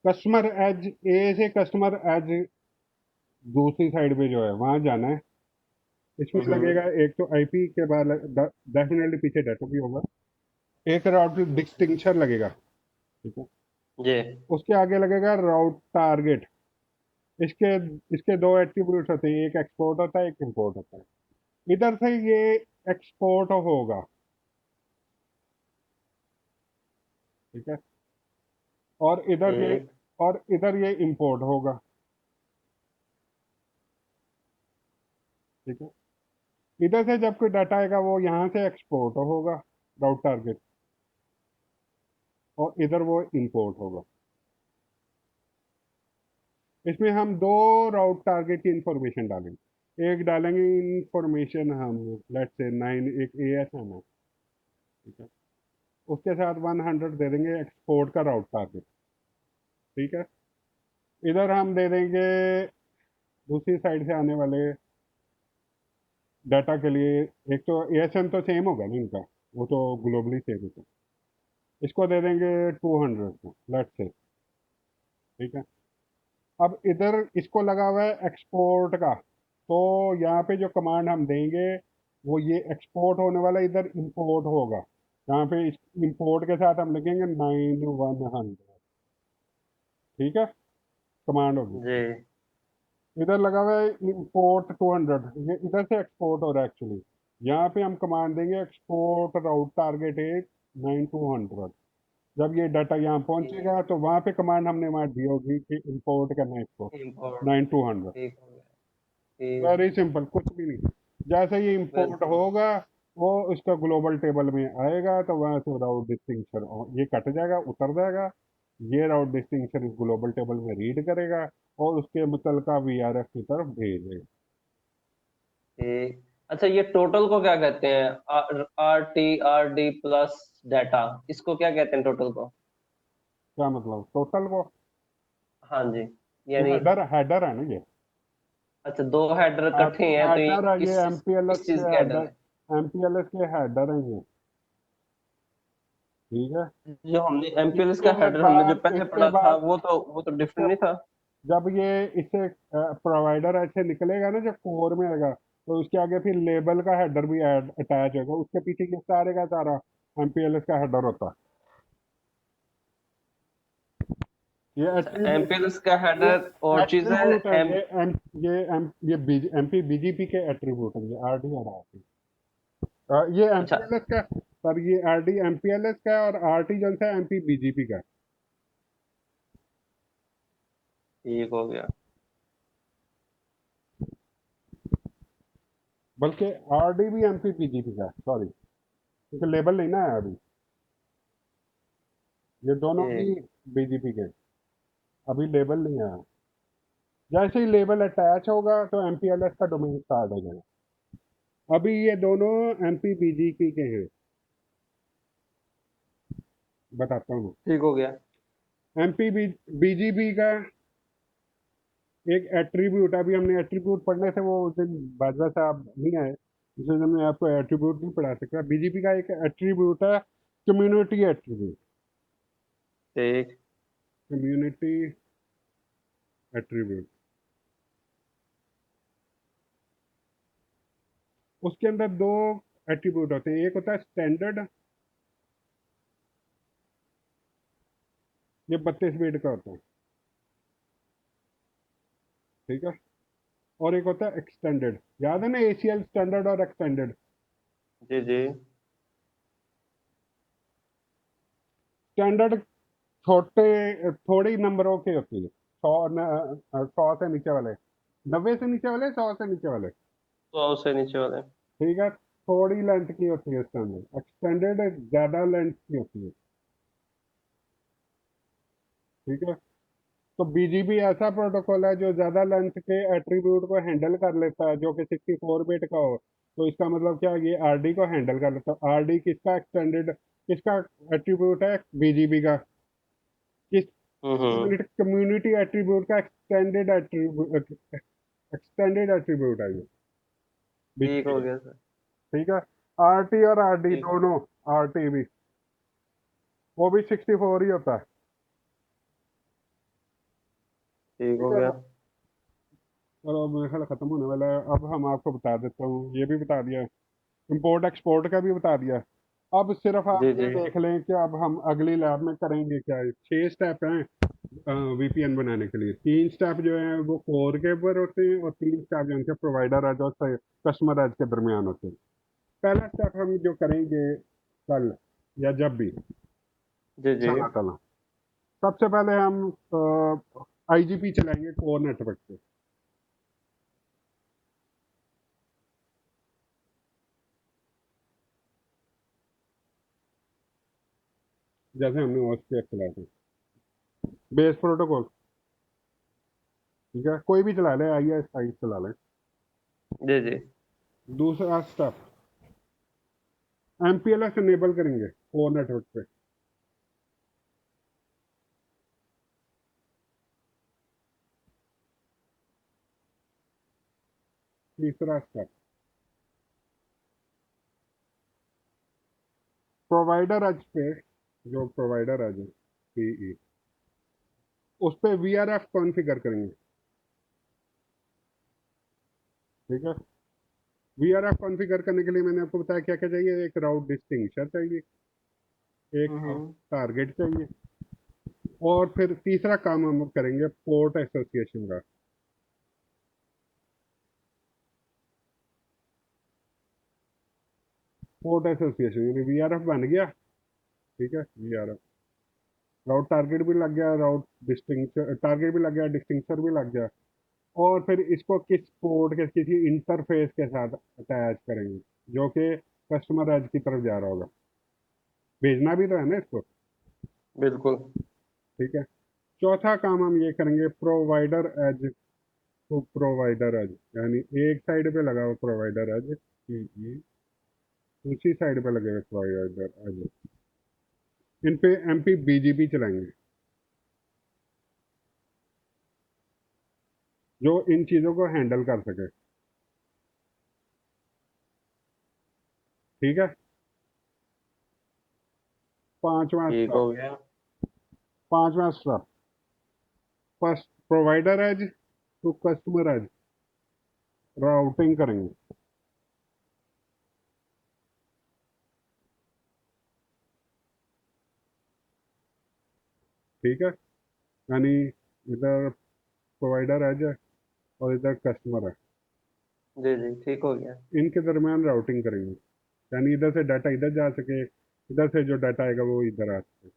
A: कस्टमर एज ए से कस्टमर एज दूसरी साइड पे जो है वहां जाना है, इसमें
B: हम्म।
A: लगेगा एक तो IP के बाद डेफिनेटली पीछे डाटा भी होगा, एक राउट डिस्टिंक्शन लगेगा। ठीक है,
B: जी
A: उसके आगे लगेगा राउट टारगेट। इसके इसके दो एट्रीब्यूट्स होते हैं, एक एक्सपोर्ट होता है, एक इंपोर्ट होता है। इधर से ये एक्सपोर्ट होगा। ठीक है, और इधर ये
B: ठीक।
A: और इधर ये इंपोर्ट होगा। ठीक है, इधर से जब कोई डाटा आएगा वो यहाँ से एक्सपोर्ट होगा, राउट टारगेट, और इधर वो इंपोर्ट होगा। इसमें हम दो राउट टारगेट की इंफॉर्मेशन डालेंगे, एक डालेंगे इंफॉर्मेशन हम, लेट्स से 9 एक ASM है। ठीक है, उसके साथ 100 दे देंगे एक्सपोर्ट का राउट टारगेट। ठीक है, इधर हम दे देंगे दूसरी साइड से आने वाले डाटा के लिए, एक तो ASM तो सेम होगा ना इनका, वो तो ग्लोबली सेम होता है, इसको दे देंगे 200 को, लेट्स से। ठीक है, अब इधर इसको लगा हुआ है एक्सपोर्ट का, तो यहाँ पे जो कमांड हम देंगे वो ये एक्सपोर्ट होने वाला इधर इंपोर्ट होगा। यहाँ पे इंपोर्ट के साथ हम लिखेंगे 9100। ठीक है, कमांड होगी।
B: जी
A: इधर लगा हुआ है इंपोर्ट 200, ये इधर से एक्सपोर्ट हो रहा है एक्चुअली। यहाँ पे हम कमांड देंगे एक्सपोर्ट राउट टारगेट इज 9200। जब ये डाटा यहाँ
B: ठीक
A: पहुंचेगा तो वहां पे कमांड हमने वहां दी होगी कि इंपोर्ट करना है इसको
B: इम्पोर्ट
A: 9200।
B: ठीक हो गया ठीक
A: वेरी सिंपल, कुछ भी नहीं। जैसे ही इंपोर्ट
B: बिल्कुल
A: होगा वो उसका ग्लोबल टेबल में आएगा तो वहां से राउट डिस्टिंक्शन ये कट जाएगा, उतर जाएगा। ये राउट डिस्टिंक्शन इस ग्लोबल टेबल में रीड करेगा और उसके मुतलका वीआरएफ की तरफ भेजेगा।
B: ठीक। अच्छा ये टोटल को क्या कहते हैं? RT RD प्लस डाटा, इसको क्या कहते हैं टोटल को?
A: क्या मतलब टोटल को?
B: हाँ जी,
A: ये
B: यानी
A: हेडर हेडर है ना ये।
B: अच्छा दो हेडर इकट्ठे हैं, तो ये
A: हेडर है ये, एमपीएलएस
B: किस चीज
A: के
B: के हेडर
A: हेडर।
B: है?
A: एमपीएलएस के हेडर हैं ये। ठीक है।
B: जो हमने एमपीएलएस का
A: इसके
B: हेडर हमने जो
A: बाद
B: पहले
A: इसके
B: पढ़ा था
A: बाद
B: वो तो
A: इसके
B: डिफरेंट नहीं था?
A: जब ये इससे प्रोवाइडर ऐसे निकलेगा ना, जब कोर में आएगा तो उसके आगे फिर लेबल का हेडर भी अटैच होगा, उसके पीछे ये सारे का सारा एमपीएलएस का हेडर होता है। ये
B: अच्छा
A: एट्रीब्यूट
B: एमपीएलएस का
A: ये
B: हेडर और चीज है
A: एट्रीब्यूट है
B: एम।
A: ये एमपी बीजीपी के एट्रीब्यूट है, ये आरडी और आरटी। ये
B: अच्छा
A: एमपीएलएस का, पर ये आरडी एमपीएलएस का है और आरटी जो है एमपी बीजीपी का है।
B: ठीक हो गया।
A: बल्कि आरडी भी एमपी बीजीपी का है, सॉरी, क्योंकि लेबल नहीं ना है अभी। ये दोनों ही
B: ठीक
A: बीजीपी के, अभी लेबल नहीं आया। जैसे ही लेबल अटैच होगा तो एमपीएलएस का डोमेन स्टार्ट हो जाएगा। अभी ये दोनों एमपी बीजीपी के हैं, बताता हूँ।
B: ठीक हो गया।
A: एमपी बीजीपी का एक एट्रीब्यूट, अभी हमने एट्रीब्यूट पढ़ने से वो उस दिन बाजवा साहब नहीं आए, इसलिए हमने आपको एट्रीब्यूट नहीं पढ़ा सकता। बीजीपी का एक एट्रीब्यूट है कम्युनिटी एट्रीब्यूट।
B: ठीक
A: कम्युनिटी एट्रीब्यूट, उसके अंदर दो एट्रीब्यूट होते हैं। एक होता है स्टैंडर्ड, ये 32 बिट का होता है। ठीक है। और एक होता है एक्सटेंडेड, याद है ना एसीएल स्टैंडर्ड और एक्सटेंडेड।
B: जी जी।
A: स्टैंडर्ड छोटे थोड़े ही नंबरों के होती है, 100 से नीचे वाले, 90 से नीचे वाले, 100 से नीचे वाले।
B: तो उससे नीचे वाले।
A: ठीक है, थोड़ी लेंथ की होती है स्टैंडर्ड। एक्सटेंडेड ज्यादा लेंथ की होती है। ठीक है। तो बीजीबी ऐसा प्रोटोकॉल है जो ज्यादा लेंथ के एट्रीब्यूट को हैंडल कर लेता है, जो कि 64 बिट का हो। तो इसका मतलब क्या, ये आरडी को हैंडल कर लेता है। आरडी किसका एक्सटेंडेड, किसका एट्रीब्यूट है, बीजीबी का। किस
B: हम्म।
A: कम्युनिटी एट्रीब्यूट का एक्सटेंडेड एट्रीब्यूट, एक्सटेंडेड एट्रीब्यूट है ये
B: ठीक
A: बीजीपी
B: हो
A: का।
B: गया सर।
A: ठीक है। आरटी और आरडी
B: ठीक
A: दोनों, आरटी भी, वो भी 64 ही होता है।
B: ठीक
A: ठीक
B: हो
A: है।
B: गया।
A: चलो मेरा ख्याल खत्म होने वाला है, अब हम आपको बता देता हूँ, ये भी बता दिया, इंपोर्ट एक्सपोर्ट का भी बता दिया। अब सिर्फ आप
B: जी
A: ये
B: जी
A: देख लें कि अब हम अगली लैब में करेंगे क्या है। 6 स्टेप हैं वीपीएन बनाने के लिए। 3 स्टेप जो है वो कोर के ऊपर होते हैं और 3 स्टेप जो है प्रोवाइडर एज और कस्टमर एज के दरमियान होते हैं। पहला स्टेप हम जो करेंगे कल या जब भी,
B: जी जी।
A: इंशाल्लाह ताला, सबसे पहले हम आईजीपी चलाएंगे कोर नेटवर्क पे। जैसे हमने ओएसपीएफ चलाया था, बेस प्रोटोकॉल। ठीक है, कोई भी चला ले, आईएसआई चला ले।
B: जी जी।
A: दूसरा स्टेप, एमपीएलएस इनेबल करेंगे कोर नेटवर्क पे। तीसरा स्टेप, प्रोवाइडर एज पे, जो प्रोवाइडर एज है पीई, उस पे वीआरएफ कॉन्फ़िगर करेंगे। ठीक है। वीआरएफ कॉन्फ़िगर करने के लिए मैंने आपको बताया क्या क्या चाहिए। एक राउट डिस्टिंक्शर चाहिए, एक
B: हम्म।
A: टारगेट चाहिए, और फिर तीसरा काम हम करेंगे पोर्ट एसोसिएशन का। पोर्ट एसोसिएशन यानी वीआरएफ बन गया। ठीक है, वीआरएफ राउट टारगेट भी लग गया, राउट डिस्टिंक्शर टारगेट भी लग गया, डिस्टिंक्शर भी लग गया। और फिर इसको किस पोर्ट के किसी इंटरफेस के साथ अटैच करेंगे जो कि कस्टमर एज की तरफ जा रहा होगा। भेजना भी तो है ना इसको।
B: बिल्कुल।
A: ठीक है। चौथा काम हम ये करेंगे provider edge to provider edge, यानी एक साइड पे लगा हुआ प्रोवाइडर एज, दूसरी साइड पे लगे हुए प्रोवाइडर एज। इन पे एमपी बीजीपी चलाएंगे जो इन चीज़ों को हैंडल कर सके। ठीक है। पांचवा
B: ठीक
A: स्टेप।
B: हो गया।
A: पांचवा step, first provider edge to customer edge routing करेंगे। ठीक है, यानी इधर प्रोवाइडर एज है और इधर कस्टमर है,
B: जी जी, ठीक हो गया।
A: इनके दरमियान राउटिंग करेंगे, यानी इधर से डाटा इधर जा सके, इधर से जो डाटा आएगा वो इधर आ सके।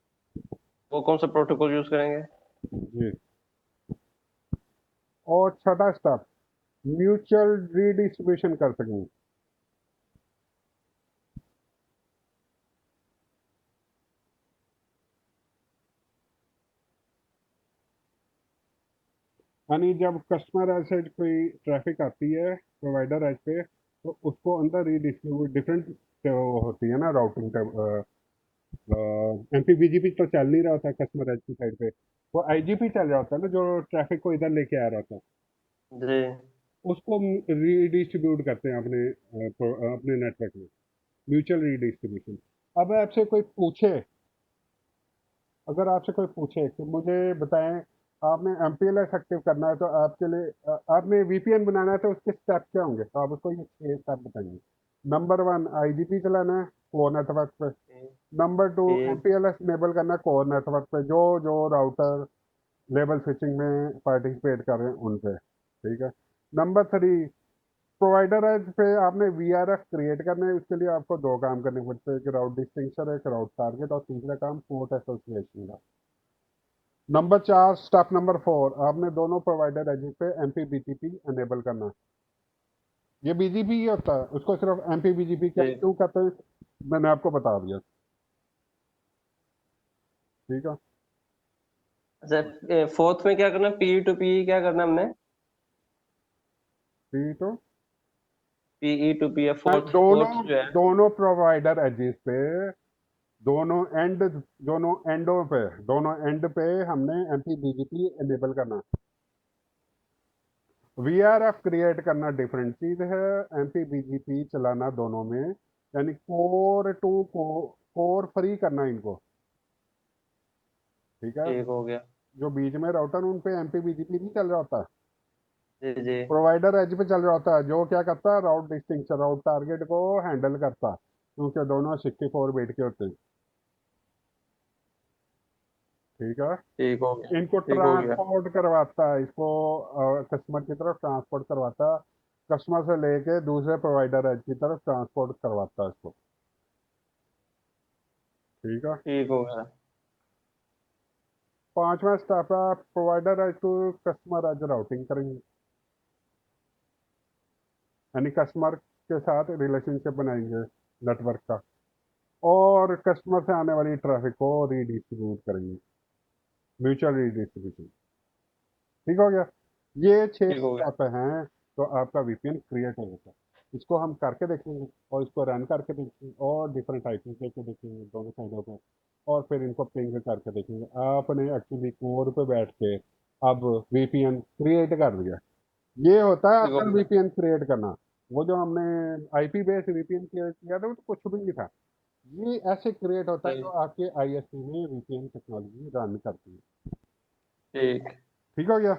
B: वो कौन सा प्रोटोकॉल यूज करेंगे?
A: जी। और छठा स्टेप, म्यूचुअल रीडिस्ट्रीब्यूशन कर सकेंगे। यानी जब कस्टमर एज से कोई ट्रैफिक आती है प्रोवाइडर एज पे, तो उसको अंदर रीडिस्ट्रीब्यूट डिफरेंट होती है ना राउटिंग। एमपीबीजीपी तो चल नहीं रहा होता कस्टमर एज की साइड पे, वो आईजीपी चल रहा होता है ना जो ट्रैफिक को इधर लेके आ रहा था।
B: जी।
A: उसको रीडिस्ट्रीब्यूट करते हैं अपने अपने नेटवर्क में, म्यूचुअल रीडिस्ट्रीब्यूशन। अब आपसे कोई पूछे, अगर आपसे कोई पूछे कि मुझे बताएं आपने एमपीएलएस एक्टिव करना है तो आपके लिए आपने वीपीएन बनाना है तो उसके स्टेप क्या होंगे, तो आप उसको ये 6 स्टेप बताएंगे। नंबर वन, आईजीपी चलाना है कोर नेटवर्क पे।
B: ठीक।
A: नंबर टू,
B: ठीक।
A: एमपीएलएस इनेबल करना है कोर नेटवर्क पे जो जो राउटर लेवल स्विचिंग में पार्टिसिपेट कर रहे हैं उन पे। ठीक है। नंबर थ्री, प्रोवाइडर एज पे आपने वीआरएफ क्रिएट करने हैं, उसके लिए आपको दो काम करने पड़ते हैं, एक राउट डिस्टिंक्शन, एक राउट टारगेट, और तीसरा काम पोर्ट एसोसिएशन का। नंबर चार, स्टेप नंबर फोर, आपने दोनों प्रोवाइडर एज पे एमपी बीजीपी एनेबल करना है। ये बीजीपी ही होता है, उसको सिर्फ एमपी बीजीपी क्या
B: ठीक।
A: क्यों कहते हैं मैंने आपको बता दिया। ठीक है।
B: अच्छा, फोर्थ में क्या करना है? पी टू पी क्या करना है हमने?
A: ठीक तो
B: पीई टू पी है फोर्थ,
A: दोनों
B: फोर्थ जो है।
A: दोनों प्रोवाइडर एजेस पे, दोनों एंड दोनों एंडों पे, दोनों एंड पे हमने एमपी बीजीपी एनेबल करना है। वीआरएफ क्रिएट करना डिफरेंट चीज है, एमपी बीजीपी चलाना दोनों में, यानी कोर टू कोर फ्री करना इनको। ठीक है।
B: ठीक हो गया।
A: जो बीच में राउटर उन पे एमपी बीजीपी नहीं चल रहा होता,
B: जी जी।
A: प्रोवाइडर एज पे चल रहा होता है, जो क्या करता है राउट डिस्टिंक्शन राउट टारगेट को हैंडल करता है, क्योंकि दोनों 64 बिट के होते हैं। ठीक है।
B: ठीक हो गया।
A: इनको
B: ठीक हो गया।
A: ट्रांसपोर्ट करवाता है, इसको कस्टमर की तरफ ट्रांसपोर्ट करवाता है, कस्टमर से लेके दूसरे प्रोवाइडर एज की तरफ ट्रांसपोर्ट करवाता है इसको। ठीक है।
B: ठीक हो गया।
A: पांचवा स्टेप है provider edge to customer edge routing करेंगे, यानी कस्टमर के साथ रिलेशनशिप बनाएंगे नेटवर्क का, और कस्टमर से आने वाली ट्रैफिक को रीडिस्ट्रीब्यूट करेंगे, म्यूचुअल रीडिस्ट्रीब्यूशन। ठीक हो गया। ये छह
B: ठीक हो गया।
A: स्टेप हैं तो आपका वीपीएन क्रिएट हो जाता है। इसको हम करके देखेंगे और इसको रन करके देखेंगे और डिफरेंट आईपी लेके देखेंगे दोनों साइडों पे, और फिर इनको पिंग करके देखेंगे। आपने एक्चुअली कोर पे बैठ के अब वीपीएन क्रिएट कर दिया। ये होता है
B: ठीक हो
A: असल
B: गया।
A: वीपीएन क्रिएट करना। वो जो हमने आईपी बेस्ड वीपीएन क्रिएट किया था वो तो कुछ भी नहीं था। ये ऐसे क्रिएट होता है जो
B: ठीक।
A: आपके आईएसपी में वीपीएन टेक्नोलॉजी रन करती है।
B: ठीक।
A: ठीक हो गया।